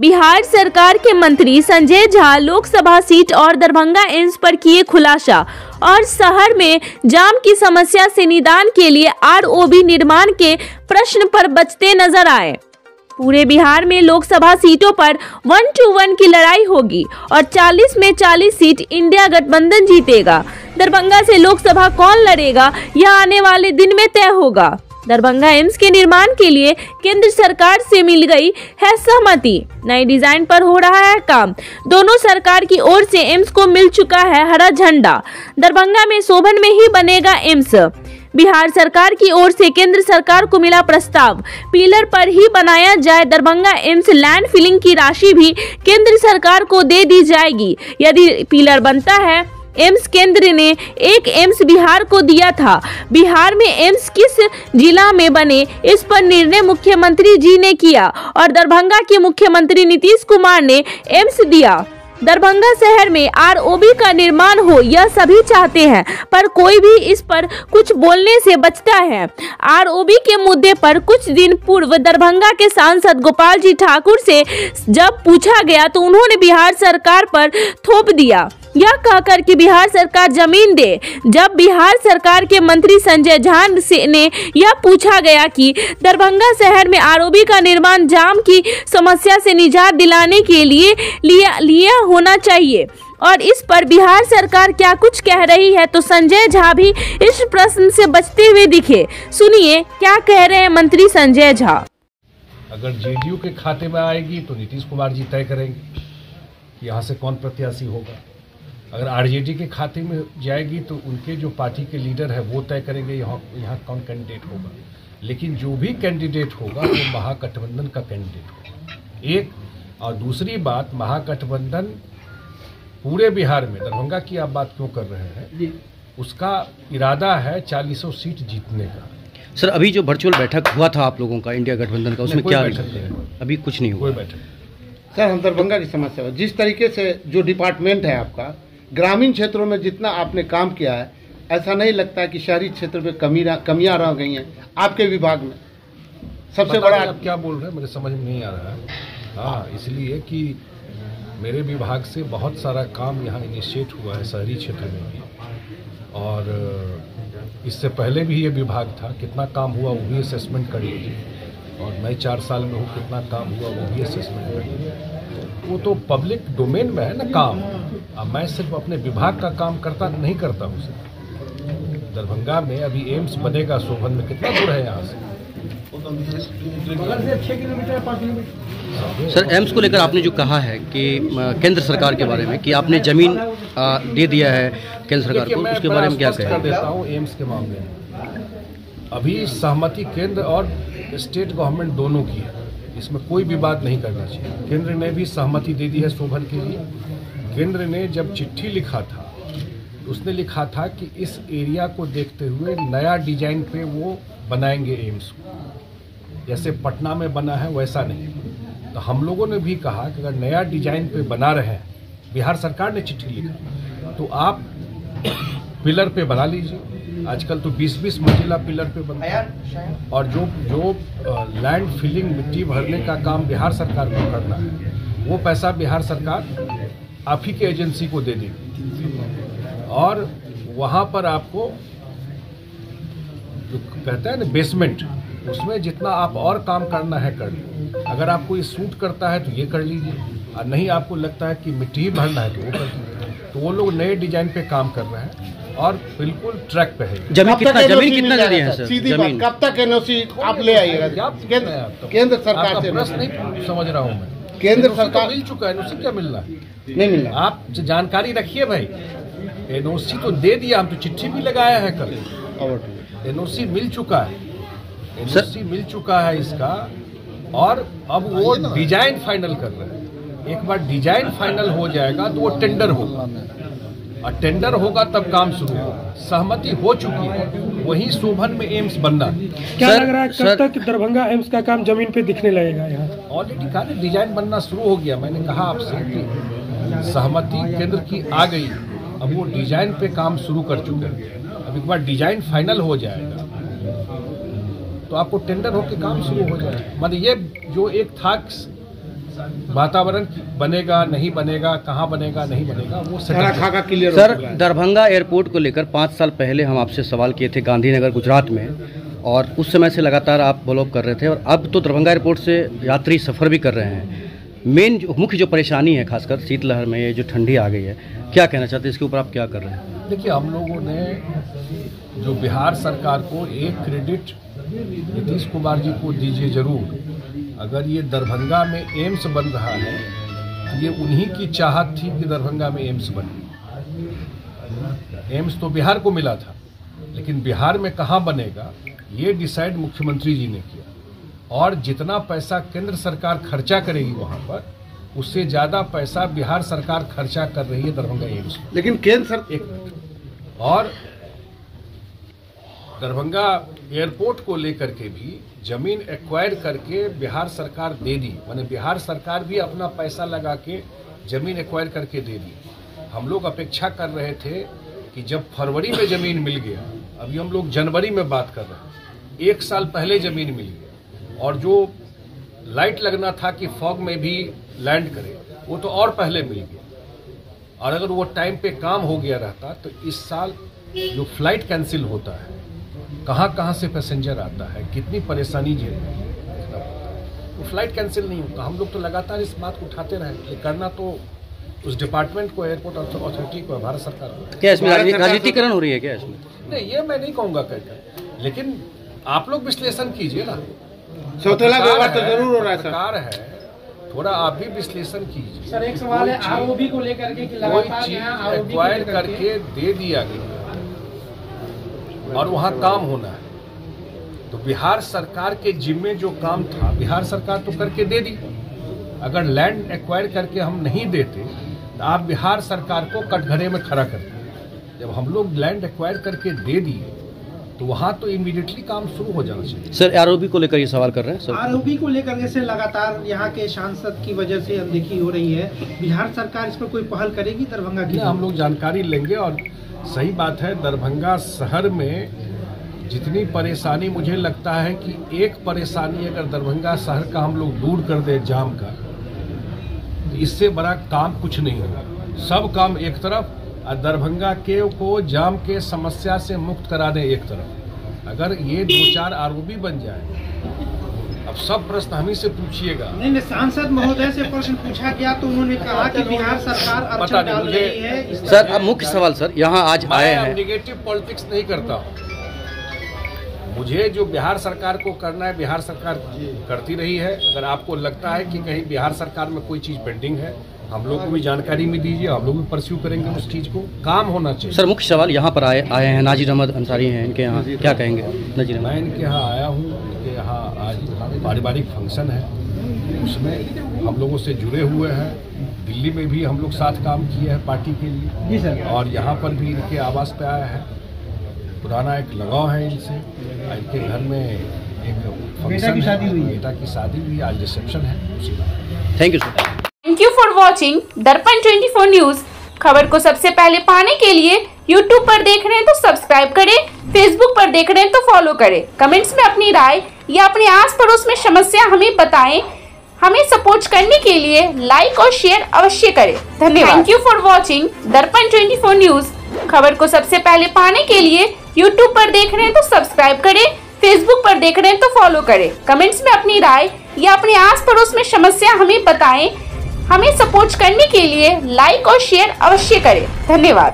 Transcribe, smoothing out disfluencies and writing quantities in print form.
बिहार सरकार के मंत्री संजय झा लोकसभा सीट और दरभंगा एम्स पर किए खुलासा और शहर में जाम की समस्या से निदान के लिए आरओबी निर्माण के प्रश्न पर बचते नजर आए। पूरे बिहार में लोकसभा सीटों पर 1-1 की लड़ाई होगी और 40 में 40 सीट इंडिया गठबंधन जीतेगा। दरभंगा से लोकसभा कौन लड़ेगा यह आने वाले दिन में तय होगा। दरभंगा एम्स के निर्माण के लिए केंद्र सरकार से मिल गई है सहमति। नए डिजाइन पर हो रहा है काम। दोनों सरकार की ओर से एम्स को मिल चुका है हरा झंडा। दरभंगा में शोभन में ही बनेगा एम्स। बिहार सरकार की ओर से केंद्र सरकार को मिला प्रस्ताव, पिलर पर ही बनाया जाए दरभंगा एम्स। लैंड फिलिंग की राशि भी केंद्र सरकार को दे दी जाएगी यदि पिलर बनता है। एम्स केंद्र ने एक एम्स बिहार को दिया था। बिहार में एम्स किस जिला में बने इस पर निर्णय मुख्यमंत्री जी ने किया और दरभंगा के मुख्यमंत्री नीतीश कुमार ने एम्स दिया। दरभंगा शहर में आरओबी का निर्माण हो यह सभी चाहते हैं, पर कोई भी इस पर कुछ बोलने से बचता है। आरओबी के मुद्दे पर कुछ दिन पूर्व दरभंगा के सांसद गोपाल जी ठाकुर से जब पूछा गया तो उन्होंने बिहार सरकार पर थोप दिया यह कहकर कि बिहार सरकार जमीन दे। जब बिहार सरकार के मंत्री संजय झा से ने यह पूछा गया कि दरभंगा शहर में आरओबी का निर्माण जाम की समस्या से निजात दिलाने के लिए होना चाहिए और इस पर बिहार सरकार क्या कुछ कह रही है, तो संजय झा भी इस प्रश्न से बचते हुए दिखे। सुनिए क्या कह रहे हैं मंत्री संजय झा। अगर जेडीयू के खाते में आएगी तो नीतीश कुमार जी तय करेंगे कि यहाँ से कौन प्रत्याशी होगा। अगर आरजेडी के खाते में जाएगी तो उनके जो पार्टी के लीडर है वो तय करेंगे यहाँ कौन कैंडिडेट होगा। लेकिन जो भी कैंडिडेट होगा वो महागठबंधन का कैंडिडेट होगा। एक और दूसरी बात, महागठबंधन पूरे बिहार में, दरभंगा की आप बात क्यों कर रहे हैं, उसका इरादा है 40 सीट जीतने का। सर अभी जो वर्चुअल बैठक हुआ था आप लोगों का इंडिया गठबंधन का, उसमें क्या अभी कुछ नहीं हुआ? कोई बैठक। सर हम दरभंगा की समस्या है, जिस तरीके से जो डिपार्टमेंट है आपका, ग्रामीण क्षेत्रों में जितना आपने काम किया है, ऐसा नहीं लगता कि शहरी क्षेत्र में कमियां रह गई हैं आपके विभाग में? सबसे बड़ा आप क्या बोल रहे हैं मुझे समझ में नहीं आ रहा है। हाँ, इसलिए कि मेरे विभाग से बहुत सारा काम यहाँ इनिशिएट हुआ है शहरी क्षेत्र में भी, और इससे पहले भी ये विभाग था। कितना काम हुआ वो भी असेसमेंट कर लीजिए, और मैं 4 साल में हूँ, कितना काम हुआ वो भी असेसमेंट कर लीजिए। वो तो पब्लिक डोमेन में है ना काम। अब मैं सिर्फ अपने विभाग का काम नहीं करता हूँ सिर्फ। दरभंगा में अभी एम्स बनेगा, शोभन में कितना दूर है यहाँ से? 6 किलोमीटर 5 किलोमीटर। सर एम्स को लेकर आपने जो कहा है कि केंद्र सरकार के बारे में कि आपने जमीन दे दिया है केंद्र सरकार को, उसके बारे में क्या कहें? देता हूँ एम्स के मामले में अभी सहमति केंद्र और स्टेट गवर्नमेंट दोनों की है, इसमें कोई विवाद नहीं करना चाहिए। केंद्र ने भी सहमति दे दी है शोभन के लिए। केंद्र ने जब चिट्ठी लिखा था तो उसने लिखा था कि इस एरिया को देखते हुए नया डिजाइन पे वो बनाएंगे एम्स को, जैसे पटना में बना है वैसा नहीं। तो हम लोगों ने भी कहा कि अगर नया डिजाइन पे बना रहे हैं, बिहार सरकार ने चिट्ठी लिखा, तो आप पिलर पे बना लीजिए। आजकल तो 20-20 मंजिला पिलर पे बनता है, और जो लैंड फिलिंग मिट्टी भरने का काम बिहार सरकार को करना है, वो पैसा बिहार सरकार आप ही के एजेंसी को दे देगी, और वहाँ पर आपको जो कहता है ना बेसमेंट, उसमें जितना आप और काम करना है कर लीजिए। अगर आपको ये सूट करता है तो ये कर लीजिए, और नहीं आपको लगता है कि मिट्टी ही भरना है तो वो कर लीजिए। तो वो लोग नए डिजाइन पे काम कर रहे हैं और बिल्कुल ट्रैक पे है। जमीन कितना दे दिया है सर? सीधी बात, कब तक एनओसी आप ले आइएगा? केंद्र सरकार से प्रश्न नहीं समझ रहा हूँ मैं। केंद्र सरकार मिल चुका है, एनओसी क्या मिलना है? नहीं मिलना। आप जानकारी रखिए भाई, एनओसी तो दे दिया, हम तो चिट्ठी भी लगाया है कल। एनओसी मिल चुका है, एनओसी मिल चुका है इसका, और अब वो डिजाइन फाइनल कर रहे हैं। एक बार डिजाइन फाइनल हो जाएगा तो वो टेंडर होगा, और टेंडर होगा तब काम शुरू होगा। सहमति हो चुकी है, वही शोभन में एम्स बनना। क्या लग रहा है कब तक दरभंगा एम्स का काम जमीन पे दिखने लगेगा? यहाँ ऑलरेडी कहा डिजाइन बनना शुरू हो गया। मैंने कहा आपसे कि सहमति केंद्र की आ गई, अब वो डिजाइन पे काम शुरू कर चुके हैं। अब एक बार डिजाइन फाइनल हो जाएगा तो आपको टेंडर होकर काम शुरू हो जाएगा। मतलब ये जो एक था वातावरण बनेगा नहीं बनेगा, कहाँ बनेगा नहीं बनेगा, वो सारा खाका क्लियर सर, दरभंगा एयरपोर्ट को लेकर 5 साल पहले हम आपसे सवाल किए थे गांधीनगर गुजरात में, और उस समय से लगातार आप ब्लॉक कर रहे थे, और अब तो दरभंगा एयरपोर्ट से यात्री सफ़र भी कर रहे हैं। मुख्य जो परेशानी है, खासकर शीतलहर में ये जो ठंडी आ गई है, क्या कहना चाहते हैं इसके ऊपर, आप क्या कर रहे हैं? देखिए, हम लोगों ने जो बिहार सरकार को एक क्रेडिट नीतीश कुमार जी को दीजिए जरूर। अगर ये दरभंगा में एम्स बन रहा है तो ये उन्हीं की चाहत थी कि दरभंगा में एम्स बने। एम्स तो बिहार को मिला था, लेकिन बिहार में कहाँ बनेगा ये डिसाइड मुख्यमंत्री जी ने किया, और जितना पैसा केंद्र सरकार खर्चा करेगी वहाँ पर, उससे ज़्यादा पैसा बिहार सरकार खर्चा कर रही है दरभंगा एम्स। लेकिन केंद्र और दरभंगा एयरपोर्ट को लेकर के भी जमीन एक्वायर करके बिहार सरकार दे दी, माने बिहार सरकार भी अपना पैसा लगा के जमीन एक्वायर करके दे दी। हम लोग अपेक्षा कर रहे थे कि जब फरवरी में जमीन मिल गया, अभी हम लोग जनवरी में बात कर रहे हैं, 1 साल पहले जमीन मिल गया, और जो लाइट लगना था कि फॉग में भी लैंड करे, वो तो और पहले मिल गया। और अगर वो टाइम पे काम हो गया रहता तो इस साल जो फ्लाइट कैंसिल होता है, कहाँ से पैसेंजर आता है, कितनी परेशानी झेलनी है, तो फ्लाइट कैंसिल नहीं होता। हम लोग तो लगातार इस बात को उठाते रहे, ये करना तो उस डिपार्टमेंट को, एयरपोर्ट अथॉरिटी को, भारत सरकार को। क्या इसमें राजनीतिकरण हो रही है क्या इसमें? नहीं, ये मैं नहीं कहूँगा कहकर, लेकिन आप लोग विश्लेषण कीजिए ना। सौतेला व्यवहार तो जरूर हो रहा है। सरकार है, थोड़ा आप भी विश्लेषण कीजिए। सर, एक सवाल है आरओबी को लेकर के कि लगातार कोई चीज एक्वायर करके दे दिया गया और वहाँ काम होना है, तो बिहार सरकार के जिम्मे जो काम था बिहार सरकार तो करके दे दी। अगर लैंड एक्वायर करके हम नहीं देते तो आप बिहार सरकार को कटघरे में खड़ा करते। जब हम लोग लैंड एक्वायर करके दे दिए तो वहाँ तो इमीडिएटली काम शुरू हो जाना चाहिए। सर, आरओबी को लेकर ये सवाल कर रहे हैं सर। आरओबी को लेकर के से लगातार यहाँ के सांसद की वजह से अनदेखी हो रही है, बिहार सरकार इस पर कोई पहल करेगी दरभंगा की? हम लोग जानकारी लेंगे, और सही बात है, दरभंगा शहर में जितनी परेशानी, मुझे लगता है कि एक परेशानी अगर दरभंगा शहर का हम लोग दूर कर दे जाम का, तो इससे बड़ा काम कुछ नहीं होगा। सब काम एक तरफ, और दरभंगा को जाम के समस्या से मुक्त करा दें एक तरफ। अगर ये 2-4 आरओबी बन जाए, अब सब प्रश्न हम ही से पूछिएगा। नहीं, सांसद महोदय से प्रश्न पूछा गया तो उन्होंने कहा कि बिहार सरकार अड़चन डाल रही है। सर, अब मुख्य सवाल सर, यहाँ आज आए हैं। निगेटिव पॉलिटिक्स नहीं करता हूँ। मुझे जो बिहार सरकार को करना है बिहार सरकार करती रही है। अगर आपको लगता है कि कहीं बिहार सरकार में कोई चीज़ पेंडिंग है, हम लोग को भी जानकारी में दीजिए, हम लोग भी परस्यू करेंगे उस चीज़ को। काम होना चाहिए। सर, मुख्य सवाल यहाँ पर आए हैं नाजिर अहमद अंसारी हैं, इनके यहाँ क्या कहेंगे? नाजिर अहमद, मैं इनके यहाँ आया हूँ, इनके यहाँ आज पारिवारिक फंक्शन है, उसमें हम लोगों से जुड़े हुए हैं। दिल्ली में भी हम लोग साथ काम किए हैं पार्टी के लिए जी सर, और यहाँ पर भी इनके आवास पे आया है। पुराना एक लगाव है इनसे। इनके घर में एक फंक्शन है, बेटा की शादी हुई, आज रिसेप्शन है उसी में। Thank you sir. Thank you for watching दर्पण 24 न्यूज। खबर को सबसे पहले पाने के लिए YouTube पर देख रहे हैं तो सब्सक्राइब करें, Facebook पर देख रहे हैं तो फॉलो करें। कमेंट्स में अपनी राय या अपने आस पड़ोस में समस्या हमें बताएं। हमें सपोर्ट करने के लिए लाइक और शेयर अवश्य करें। धन्यवाद। थैंक यू फॉर वॉचिंग दर्पण 24 न्यूज। खबर को सबसे पहले पाने के लिए YouTube पर देख रहे हैं तो सब्सक्राइब करें, Facebook पर देख रहे हैं तो फॉलो करें। कमेंट्स में अपनी राय या अपने आस पड़ोस में समस्या हमें बताएं। हमें सपोर्ट करने के लिए लाइक और शेयर अवश्य करें। धन्यवाद।